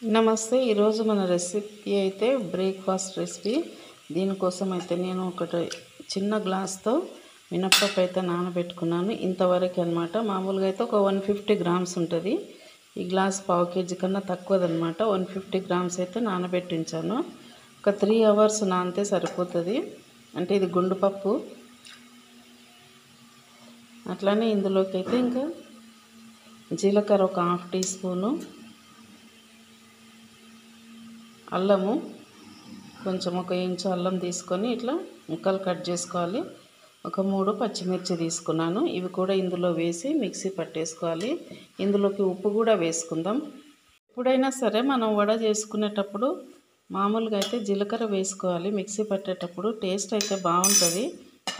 నమస్తే. ఈరోజు మన రెసిపీ అయితే బ్రేక్ఫాస్ట్ రెసిపీ. దీనికోసం అయితే నేను ఒకటి చిన్న గ్లాస్తో మినప్పప్పు అయితే నానబెట్టుకున్నాను. ఇంతవరకు అనమాట. మామూలుగా అయితే ఒక 150 గ్రామ్స్ ఉంటుంది. ఈ గ్లాస్ పావు కేజీ కన్నా తక్కువదనమాట. 150 గ్రామ్స్ అయితే నానబెట్టి ఉంచాను. ఒక 3 అవర్స్ నానితే సరిపోతుంది. అంటే ఇది గుండుపప్పు. అట్లానే ఇందులోకి అయితే ఇంకా జీలకర్ర ఒక 1/2 టీ స్పూను, అల్లము కొంచెం ఒక ఇంచు అల్లం తీసుకొని ఇట్లా ముక్కలు కట్ చేసుకోవాలి. ఒక 3 పచ్చిమిర్చి తీసుకున్నాను. ఇవి కూడా ఇందులో వేసి మిక్సీ పట్టేసుకోవాలి. ఇందులోకి ఉప్పు కూడా వేసుకుందాం. ఎప్పుడైనా సరే మనం వడ చేసుకునేటప్పుడు మామూలుగా అయితే జీలకర్ర వేసుకోవాలి. మిక్సీ పట్టేటప్పుడు టేస్ట్ అయితే బాగుంటుంది.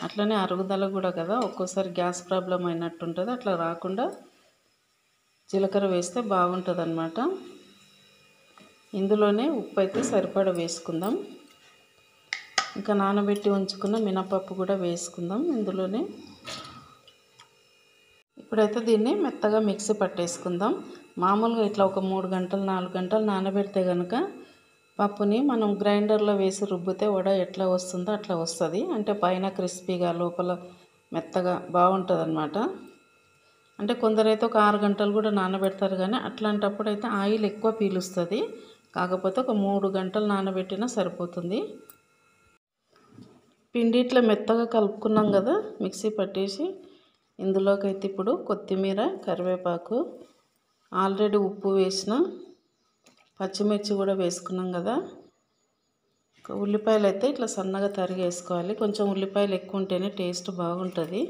అట్లనే అరుగుదల కూడా కదా, ఒక్కోసారి గ్యాస్ ప్రాబ్లం అయినట్టు ఉంటుంది. అట్లా రాకుండా జీలకర్ర వేస్తే బాగుంటుంది అన్నమాట. ఇందులోనే ఉప్పు అయితే సరిపడా వేసుకుందాం. ఇంకా నానబెట్టి ఉంచుకున్న మినపప్పు కూడా వేసుకుందాం ఇందులోనే. ఇప్పుడైతే దీన్ని మెత్తగా మిక్సీ పట్టేసుకుందాం. మామూలుగా ఇట్లా ఒక 3 గంటలు 4 గంటలు నానబెడితే కనుక పప్పుని మనం గ్రైండర్లో వేసి రుబ్బితే వడ ఎట్లా వస్తుందో అట్లా వస్తుంది. అంటే పైన క్రిస్పీగా లోపల మెత్తగా బాగుంటుంది అన్నమాట. అంటే కొందరైతే ఒక 6 గంటలు కూడా నానబెడతారు, కానీ అట్లాంటప్పుడు అయితే ఆయిల్ ఎక్కువ పీలుస్తుంది. కాకపోతే ఒక 3 గంటలు నానబెట్టినా సరిపోతుంది. పిండి ఇట్లా మెత్తగా కలుపుకున్నాం కదా మిక్సీ పట్టేసి, ఇందులోకి అయితే ఇప్పుడు కొత్తిమీర, కరివేపాకు, ఆల్రెడీ ఉప్పు వేసిన పచ్చిమిర్చి కూడా వేసుకున్నాం కదా. ఉల్లిపాయలు అయితే ఇట్లా సన్నగా తరిగి వేసుకోవాలి. కొంచెం ఉల్లిపాయలు ఎక్కువ ఉంటేనే టేస్ట్ బాగుంటుంది.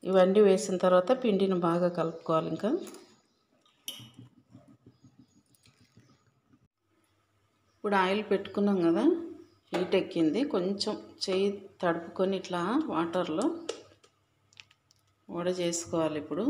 ఇవన్నీ వేసిన తర్వాత పిండిని బాగా కలుపుకోవాలి. ఇంకా ఇప్పుడు ఆయిల్ పెట్టుకున్నాం కదా, హీట్ ఎక్కింది. కొంచెం చెయ్యి తడుపుకొని ఇట్లా వాటర్లో వడ చేసుకోవాలి. ఇప్పుడు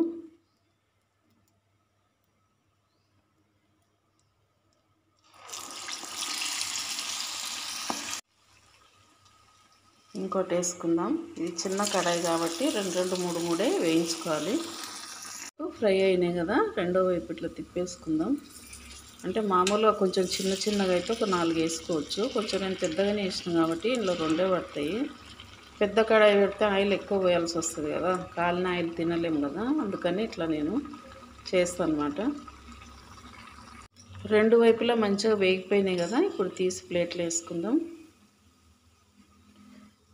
ఇంకోటి వేసుకుందాం. ఇది చిన్న కడాయి కాబట్టి 2 3 వేయించుకోవాలి. ఫ్రై అయినాయి కదా, రెండో వైపు ఇట్లా తిప్పేసుకుందాం. అంటే మామూలుగా కొంచెం చిన్నగా అయితే ఒక 4 వేసుకోవచ్చు. కొంచెం నేను పెద్దగానే వేసిన కాబట్టి ఇందులో 2 పడతాయి. పెద్ద కడాయి పెడితే ఆయిల్ ఎక్కువ పోయాల్సి వస్తుంది కదా, కాలిన ఆయిల్ తినలేము కదా. అందుకని ఇట్లా నేను చేస్తాను అన్నమాట. 2 వైపులా మంచిగా వేగిపోయినాయి కదా. ఇప్పుడు తీసి ప్లేట్లో వేసుకుందాం.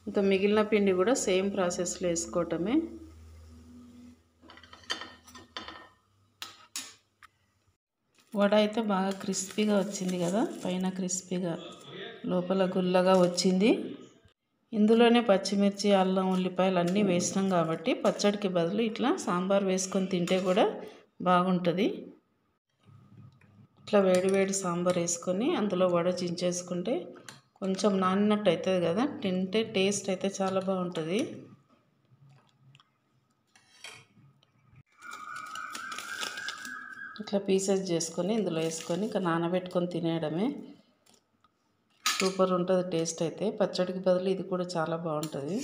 ఇంకా మిగిలిన పిండి కూడా సేమ్ ప్రాసెస్లో వేసుకోవటమే. వడ అయితే బాగా క్రిస్పీగా వచ్చింది కదా, పైన క్రిస్పీగా లోపల గుల్లగా వచ్చింది. ఇందులోనే పచ్చిమిర్చి, అల్లం, ఉల్లిపాయలు అన్నీ వేసినాం కాబట్టి పచ్చడికి బదులు ఇట్లా సాంబార్ వేసుకొని తింటే కూడా బాగుంటుంది. ఇట్లా వేడి సాంబార్ వేసుకొని అందులో వడ చించేసుకుంటే కొంచెం నానినట్టు అవుతుంది కదా, తింటే టేస్ట్ అయితే చాలా బాగుంటుంది. ఇట్లా పీసెస్ చేసుకొని ఇందులో వేసుకొని ఇంకా నానబెట్టుకొని తినేయడమే. సూపర్ ఉంటుంది టేస్ట్ అయితే. పచ్చడికి బదులు ఇది కూడా చాలా బాగుంటుంది.